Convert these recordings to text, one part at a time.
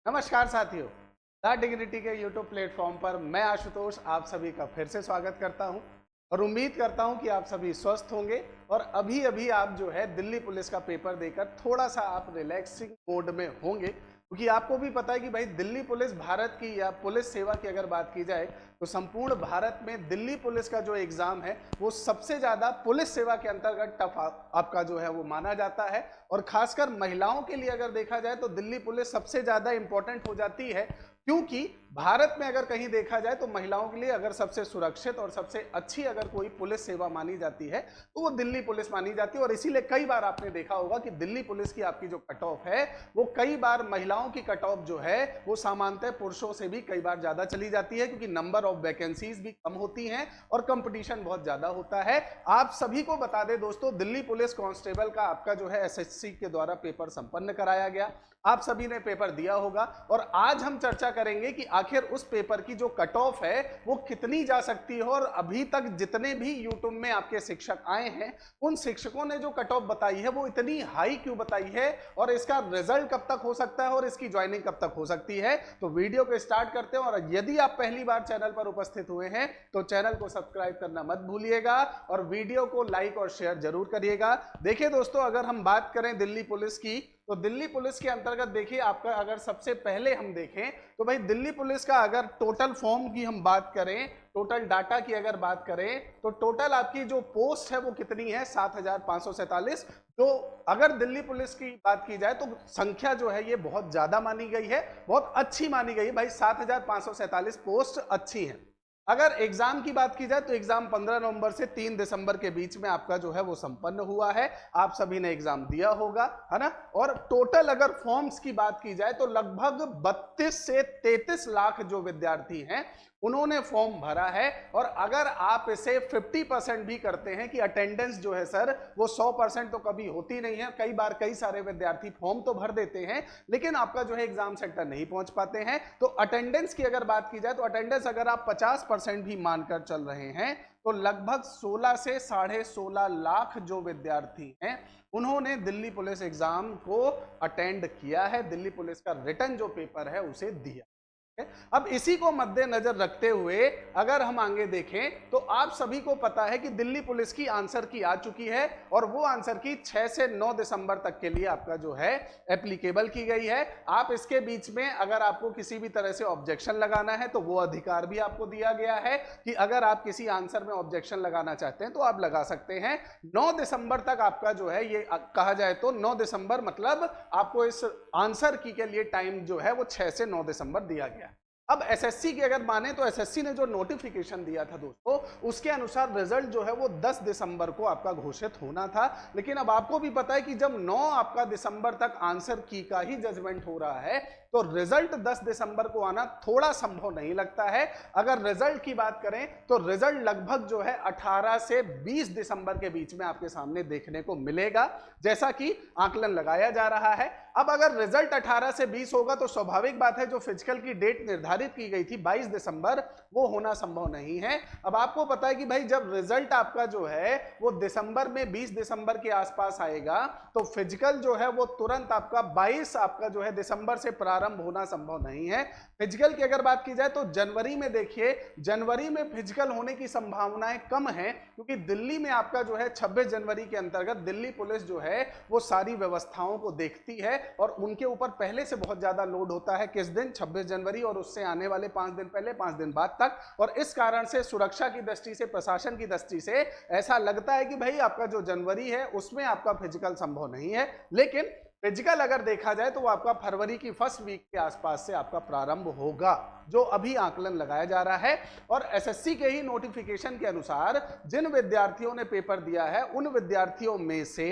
नमस्कार साथियों, the dignity के यूट्यूब प्लेटफॉर्म पर मैं आशुतोष आप सभी का फिर से स्वागत करता हूं और उम्मीद करता हूं कि आप सभी स्वस्थ होंगे और अभी अभी आप जो है दिल्ली पुलिस का पेपर देकर थोड़ा सा आप रिलैक्सिंग मोड में होंगे, क्योंकि आपको भी पता है कि भाई दिल्ली पुलिस भारत की या पुलिस सेवा की अगर बात की जाए तो संपूर्ण भारत में दिल्ली पुलिस का जो एग्जाम है वो सबसे ज्यादा पुलिस सेवा के अंतर्गत टफ आपका जो है वो माना जाता है। और खासकर महिलाओं के लिए अगर देखा जाए तो दिल्ली पुलिस सबसे ज्यादा इंपॉर्टेंट हो जाती है, क्योंकि भारत में अगर कहीं देखा जाए तो महिलाओं के लिए अगर सबसे सुरक्षित और सबसे अच्छी अगर कोई पुलिस सेवा मानी जाती है तो वो दिल्ली पुलिस मानी जाती है। और इसीलिए कई बार आपने देखा होगा कि दिल्ली पुलिस की आपकी जो कट ऑफ है वो कई बार महिलाओं की कट ऑफ जो है वो सामान्यतः पुरुषों से भी कई बार ज्यादा चली जाती है, क्योंकि नंबर ऑफ वैकेंसीज भी कम होती हैं और कंपटीशन बहुत ज्यादा होता है। आप सभी को बता दें दोस्तों, दिल्ली पुलिस कांस्टेबल का आपका जो है एसएससी के द्वारा पेपर संपन्न कराया गया, आप सभी ने पेपर दिया होगा और आज हम चर्चा करेंगे कि आखिर उस पेपर की जो कट ऑफ है वो कितनी जा सकती है। और अभी तक जितने भी यूट्यूब में आपके शिक्षक आए हैं उन शिक्षकों ने जो कट ऑफ बताई है वो इतनी हाई क्यों बताई है और इसका रिजल्ट कब तक हो सकता है और इसकी ज्वाइनिंग कब तक हो सकती है। तो वीडियो को स्टार्ट करते हैं और यदि आप पहली बार चैनल पर उपस्थित हुए हैं तो चैनल को सब्सक्राइब करना मत भूलिएगा और वीडियो को लाइक और शेयर जरूर करिएगा। देखिए दोस्तों, अगर हम बात करें दिल्ली पुलिस की तो दिल्ली पुलिस के अंतर्गत देखिए आपका अगर सबसे पहले हम देखें तो भाई दिल्ली पुलिस का अगर टोटल फॉर्म की हम बात करें, टोटल डाटा की अगर बात करें तो टोटल आपकी जो पोस्ट है वो कितनी है 7547। तो अगर दिल्ली पुलिस की बात की जाए तो संख्या जो है ये बहुत ज्यादा मानी गई है, बहुत अच्छी मानी गई है भाई। 7547 पोस्ट अच्छी है। अगर एग्जाम की बात की जाए तो एग्जाम 15 नवंबर से 3 दिसंबर के बीच में आपका जो है वो संपन्न हुआ है। आप सभी ने एग्जाम दिया होगा, है ना। और टोटल अगर फॉर्म्स की बात की जाए तो लगभग 32 से 33 लाख जो विद्यार्थी हैं उन्होंने फॉर्म भरा है। और अगर आप इसे 50% भी करते हैं कि अटेंडेंस जो है सर वो 100% तो कभी होती नहीं है, कई बार कई सारे विद्यार्थी फॉर्म तो भर देते हैं लेकिन आपका जो है एग्जाम सेंटर नहीं पहुंच पाते हैं। तो अटेंडेंस की अगर बात की जाए तो अटेंडेंस अगर आप 50% भी मानकर चल रहे हैं तो लगभग 16 से 16.5 लाख जो विद्यार्थी हैं उन्होंने दिल्ली पुलिस एग्जाम को अटेंड किया है, दिल्ली पुलिस का रिटन जो पेपर है उसे दिया। अब इसी को मद्देनजर रखते हुए अगर हम आगे देखें तो आप सभी को पता है कि दिल्ली पुलिस की आंसर की आ चुकी है और वो आंसर की 6 से 9 दिसंबर तक के लिए आपका जो है एप्लीकेबल की गई है। आप इसके बीच में अगर आपको किसी भी तरह से ऑब्जेक्शन लगाना है तो वो अधिकार भी आपको दिया गया है कि अगर आप किसी आंसर में ऑब्जेक्शन लगाना चाहते हैं तो आप लगा सकते हैं। 9 दिसंबर तक आपका जो है ये कहा जाए तो 9 दिसंबर मतलब आपको इस आंसर की के लिए टाइम जो है वो 6 से 9 दिसंबर दिया गया। अब एसएससी की अगर माने तो एसएससी ने जो नोटिफिकेशन दिया था दोस्तों उसके अनुसार रिजल्ट जो है वो 10 दिसंबर को आपका घोषित होना था। लेकिन अब आपको भी पता है कि जब 9 आपका दिसंबर तक आंसर की का ही जजमेंट हो रहा है तो रिजल्ट 10 दिसंबर को आना थोड़ा संभव नहीं लगता है। अगर रिजल्ट की बात करें तो रिजल्ट लगभग जो है 18 से 20 दिसंबर के बीच में आपके सामने देखने को मिलेगा, जैसा कि आकलन लगाया जा रहा है। अब अगर रिजल्ट 18 से 20 होगा तो स्वाभाविक बात है जो फिजिकल की डेट निर्धारित की गई थी 22 दिसंबर वो होना संभव नहीं है। अब आपको पता है कि भाई जब रिजल्ट आपका जो है वो दिसंबर में 20 दिसंबर के आसपास आएगा तो फिजिकल जो है वो तुरंत आपका 22 आपका जो है दिसंबर से प्रारंभ होना संभव नहीं है। फिजिकल की अगर बात की जाए तो जनवरी में देखिए, जनवरी में फिजिकल होने की संभावनाएं कम है, क्योंकि दिल्ली में आपका जो है 26 जनवरी के अंतर्गत दिल्ली पुलिस जो है वो सारी व्यवस्थाओं को देखती है और उनके ऊपर पहले से बहुत ज्यादा लोड होता है। किस दिन? 26 जनवरी और उससे आने वाले 5 दिन पहले, 5 दिन बाद तक। और इस कारण से सुरक्षा की दृष्टि से, प्रशासन की दृष्टि से ऐसा लगता है कि भाई आपका जो जनवरी है उसमें आपका फिजिकल संभव नहीं है। लेकिन फिजिकल अगर देखा जाए तो वो आपका फरवरी की फर्स्ट वीक के आसपास से आपका प्रारंभ होगा, जो अभी आकलन लगाया जा रहा है। और एसएससी के ही नोटिफिकेशन के अनुसार जिन विद्यार्थियों ने पेपर दिया है उन विद्यार्थियों में से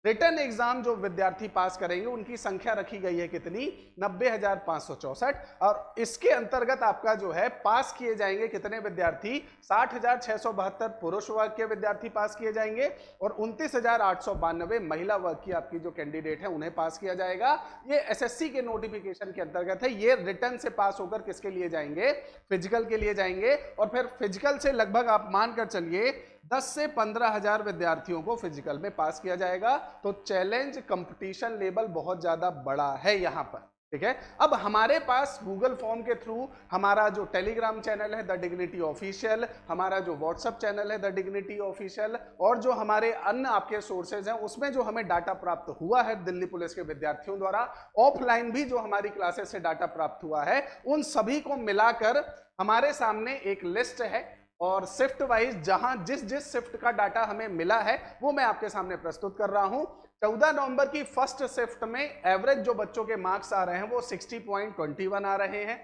रिटर्न एग्जाम जो विद्यार्थी पास करेंगे उनकी संख्या रखी गई है कितनी? 90,564। और इसके अंतर्गत आपका जो है पास किए जाएंगे कितने विद्यार्थी? 60,672 पुरुष वर्ग के विद्यार्थी पास किए जाएंगे और 29,892 महिला वर्ग की आपकी जो कैंडिडेट है उन्हें पास किया जाएगा। ये एसएससी के नोटिफिकेशन के अंतर्गत है। ये रिटर्न से पास होकर किसके लिए जाएंगे? फिजिकल के लिए जाएंगे। और फिर फिजिकल से लगभग आप मानकर चलिए 10 से 15 हजार विद्यार्थियों को फिजिकल में पास किया जाएगा। तो चैलेंज कंपटीशन लेवल बहुत ज्यादा बड़ा है यहां पर। ठीक है। अब हमारे पास गूगल फॉर्म के थ्रू हमारा जो टेलीग्राम चैनल है द डिग्निटी ऑफिशियल, हमारा जो व्हाट्सएप चैनल है द डिग्निटी ऑफिशियल, और जो हमारे अन्य आपके सोर्सेज हैं उसमें जो हमें डाटा प्राप्त हुआ है दिल्ली पुलिस के विद्यार्थियों द्वारा, ऑफलाइन भी जो हमारी क्लासेस से डाटा प्राप्त हुआ है, उन सभी को मिलाकर हमारे सामने एक लिस्ट है और शिफ्ट वाइज जहां जिस जिस शिफ्ट का डाटा हमें मिला है वो मैं आपके सामने प्रस्तुत कर रहा हूं। 14 नवंबर की फर्स्ट शिफ्ट में एवरेज जो बच्चों के मार्क्स आ रहे हैं वो 60.21 आ रहे हैं।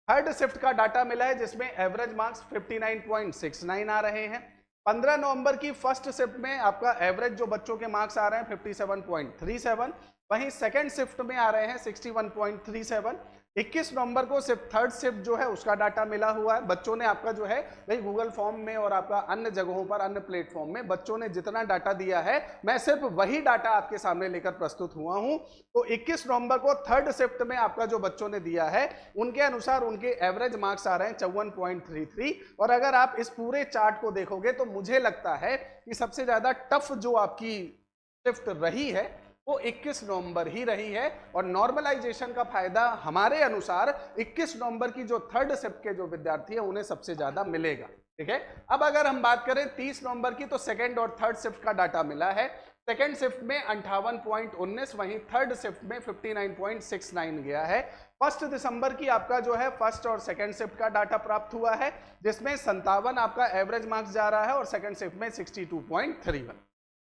थर्ड शिफ्ट का डाटा मिला है जिसमें एवरेज मार्क्स 59.69 आ रहे हैं। 15 नवंबर की फर्स्ट शिफ्ट में आपका एवरेज जो बच्चों के मार्क्स आ रहे हैं 57.37, वहीं सेकेंड शिफ्ट में आ रहे हैं 61.37। 21 नवंबर को सिर्फ थर्ड शिफ्ट जो है उसका डाटा मिला हुआ है। बच्चों ने आपका जो है भाई गूगल फॉर्म में और आपका अन्य जगहों पर अन्य प्लेटफॉर्म में बच्चों ने जितना डाटा दिया है मैं सिर्फ वही डाटा आपके सामने लेकर प्रस्तुत हुआ हूं। तो 21 नवंबर को थर्ड शिफ्ट में आपका जो बच्चों ने दिया है उनके अनुसार उनके एवरेज मार्क्स आ रहे हैं 54.33। और अगर आप इस पूरे चार्ट को देखोगे तो मुझे लगता है कि सबसे ज्यादा टफ जो आपकी शिफ्ट रही है वो 21 नवंबर ही रही है। और नॉर्मलाइजेशन का फायदा हमारे अनुसार 21 नवंबर की जो थर्ड शिफ्ट के जो विद्यार्थी है उन्हें सबसे ज्यादा मिलेगा। ठीक है। अब अगर हम बात करें 30 नवंबर की तो सेकंड और थर्ड शिफ्ट का डाटा मिला है। सेकंड शिफ्ट में 58.19, वहीं थर्ड शिफ्ट में 59.69 गया है। फर्स्ट दिसंबर की आपका जो है फर्स्ट और सेकंड शिफ्ट का डाटा प्राप्त हुआ है जिसमें 57 आपका एवरेज मार्क्स जा रहा है और सेकंड शिफ्ट में 62.31।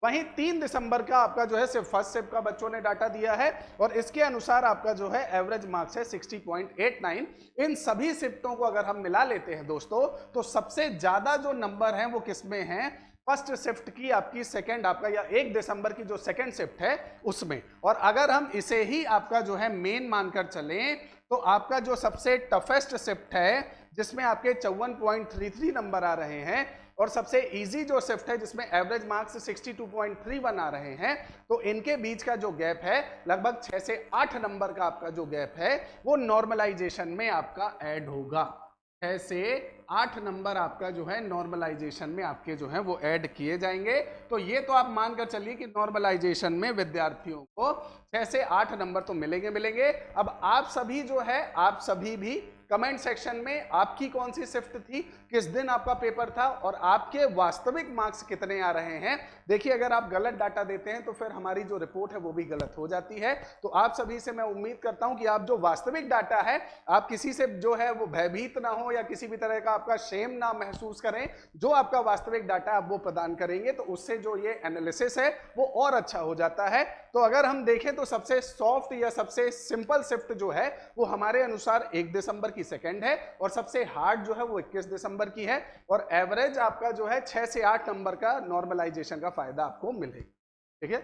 वहीं 3 दिसंबर का आपका जो है सिर्फ फर्स्ट शिफ्ट का बच्चों ने डाटा दिया है और इसके अनुसार आपका जो है एवरेज मार्क्स है 60.89। इन सभी शिफ्टों को अगर हम मिला लेते हैं दोस्तों तो सबसे ज्यादा जो नंबर हैं वो किसमें हैं? फर्स्ट शिफ्ट की आपकी सेकंड आपका या 1 दिसंबर की जो सेकंड शिफ्ट है उसमें। और अगर हम इसे ही आपका जो है मेन मानकर चलें तो आपका जो सबसे टफेस्ट शिफ्ट है जिसमें आपके 54.33 नंबर आ रहे हैं और सबसे इजी जो शिफ्ट है जिसमें एवरेज मार्क्स 62.31 आ रहे हैं, तो इनके बीच का जो गैप है लगभग 6 से 8 नंबर का आपका जो गैप है वो नॉर्मलाइजेशन में आपका ऐड होगा। 6 से 8 नंबर आपका जो है नॉर्मलाइजेशन में आपके जो है वो ऐड किए जाएंगे। तो ये तो आप मानकर चलिए कि नॉर्मलाइजेशन में विद्यार्थियों को 6 से 8 नंबर तो मिलेंगे। अब आप सभी जो है आप सभी भी कमेंट सेक्शन में आपकी कौन सी शिफ्ट थी, किस दिन आपका पेपर था और आपके वास्तविक मार्क्स कितने आ रहे हैं। देखिए अगर आप गलत डाटा देते हैं तो फिर हमारी जो रिपोर्ट है वो भी गलत हो जाती है। तो आप सभी से मैं उम्मीद करता हूं कि आप जो वास्तविक डाटा है आप किसी से जो है वो भयभीत ना हो या किसी भी तरह का आपका शेम ना महसूस करें। जो आपका वास्तविक डाटा आप वो प्रदान करेंगे तो उससे जो ये एनालिसिस है वो और अच्छा हो जाता है। तो अगर हम देखें तो सबसे सॉफ्ट या सबसे सिंपल शिफ्ट जो है वो हमारे अनुसार 1 दिसंबर की सेकंड है और सबसे हार्ड जो है वो 21 दिसंबर की है और एवरेज आपका जो है 6 से 8 नंबर का नॉर्मलाइजेशन का फायदा आपको मिलेगा। ठीक है।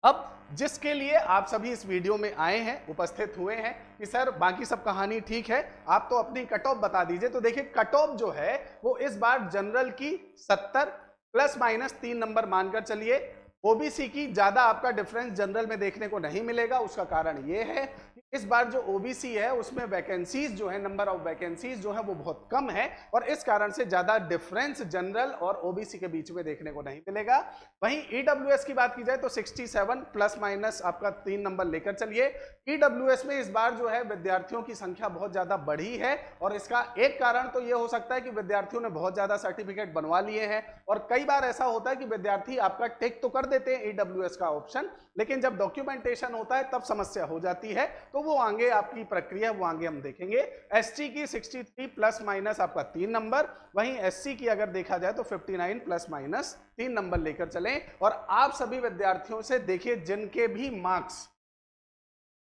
अब जिसके लिए आप सभी इस वीडियो में आए हैं उपस्थित हुए हैं कि सर बाकी सब कहानी ठीक है, आप तो अपनी कट ऑफ बता दीजिए। तो देखिए कट ऑफ जो है वो इस बार जनरल की 70 प्लस माइनस 3 नंबर मानकर चलिए। ओबीसी की ज्यादा आपका डिफरेंस जनरल में देखने को नहीं मिलेगा। उसका कारण ये है कि इस बार जो ओबीसी है उसमें वैकेंसीज जो है नंबर ऑफ वैकेंसीज जो है वो बहुत कम है और इस कारण से ज्यादा डिफरेंस जनरल और ओबीसी के बीच में देखने को नहीं मिलेगा। वहीं ईडब्ल्यूएस की बात की जाए तो 67 प्लस माइनस आपका 3 नंबर लेकर चलिए। ईडब्ल्यूएस में इस बार जो है विद्यार्थियों की संख्या बहुत ज्यादा बढ़ी है और इसका एक कारण तो यह हो सकता है कि विद्यार्थियों ने बहुत ज्यादा सर्टिफिकेट बनवा लिए हैं और कई बार ऐसा होता है कि विद्यार्थी आपका टिक तो कर देते हैं ईडब्ल्यूएस का ऑप्शन, लेकिन जब डॉक्यूमेंटेशन होता है तब समस्या हो जाती है। तो वो आगे आपकी प्रक्रिया वो आगे हम देखेंगे। एसटी की 63 प्लस माइनस आपका 3 नंबर, वहीं एससी की अगर देखा जाए तो 59 प्लस माइनस 3 नंबर लेकर चलें। और आप सभी विद्यार्थियों से देखिए जिनके भी मार्क्स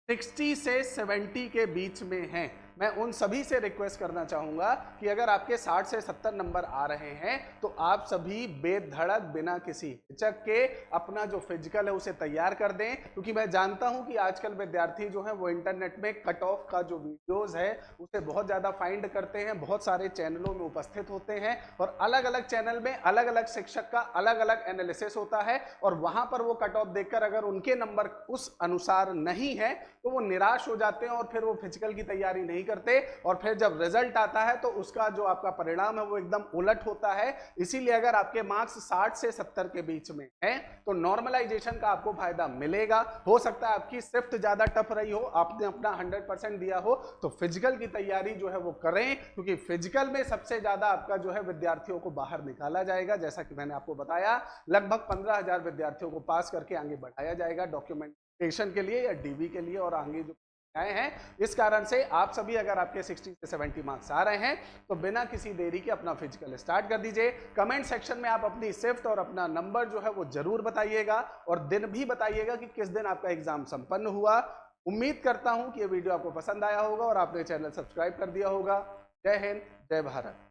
60 से 70 के बीच में हैं, मैं उन सभी से रिक्वेस्ट करना चाहूंगा कि अगर आपके 60 से 70 नंबर आ रहे हैं तो आप सभी बेधड़क बिना किसी हिचक के अपना जो फिजिकल है उसे तैयार कर दें, क्योंकि मैं जानता हूं कि आजकल विद्यार्थी जो है वो इंटरनेट में कट ऑफ का जो वीडियोस है उसे बहुत ज़्यादा फाइंड करते हैं, बहुत सारे चैनलों में उपस्थित होते हैं और अलग अलग चैनल में अलग अलग शिक्षक का अलग अलग एनालिसिस होता है और वहां पर वो कट ऑफ देखकर अगर उनके नंबर उस अनुसार नहीं है तो वो निराश हो जाते हैं और फिर वो फिजिकल की तैयारी नहीं नहीं करते और फिर जब रिजल्ट आता है तो उसका जो आपका परिणाम है वो एकदम उलट होता है। इसीलिए अगर आपके मार्क्स 60 से 70 के बीच में हैं तो नॉर्मलाइजेशन का आपको फायदा मिलेगा। हो सकता है आपकी शिफ्ट ज्यादा टफ रही हो, आपने अपना 100% दिया हो, तो फिजिकल की तैयारी जो है वो करें, क्योंकि फिजिकल में सबसे ज्यादा आपका जो है विद्यार्थियों को बाहर निकाला जाएगा। जैसा कि मैंने आपको बताया, लगभग 15,000 विद्यार्थियों को पास करके आगे बढ़ाया जाएगा डॉक्यूमेंटेशन के लिए या डीबी के लिए और आगे जो आए हैं। इस कारण से आप सभी अगर आपके 60 से 70 मार्क्स आ रहे हैं तो बिना किसी देरी के अपना फिजिकल स्टार्ट कर दीजिए। कमेंट सेक्शन में आप अपनी शिफ्ट और अपना नंबर जो है वो जरूर बताइएगा और दिन भी बताइएगा कि किस दिन आपका एग्जाम संपन्न हुआ। उम्मीद करता हूं कि ये वीडियो आपको पसंद आया होगा और आपने चैनल सब्सक्राइब कर दिया होगा। जय हिंद, जय भारत।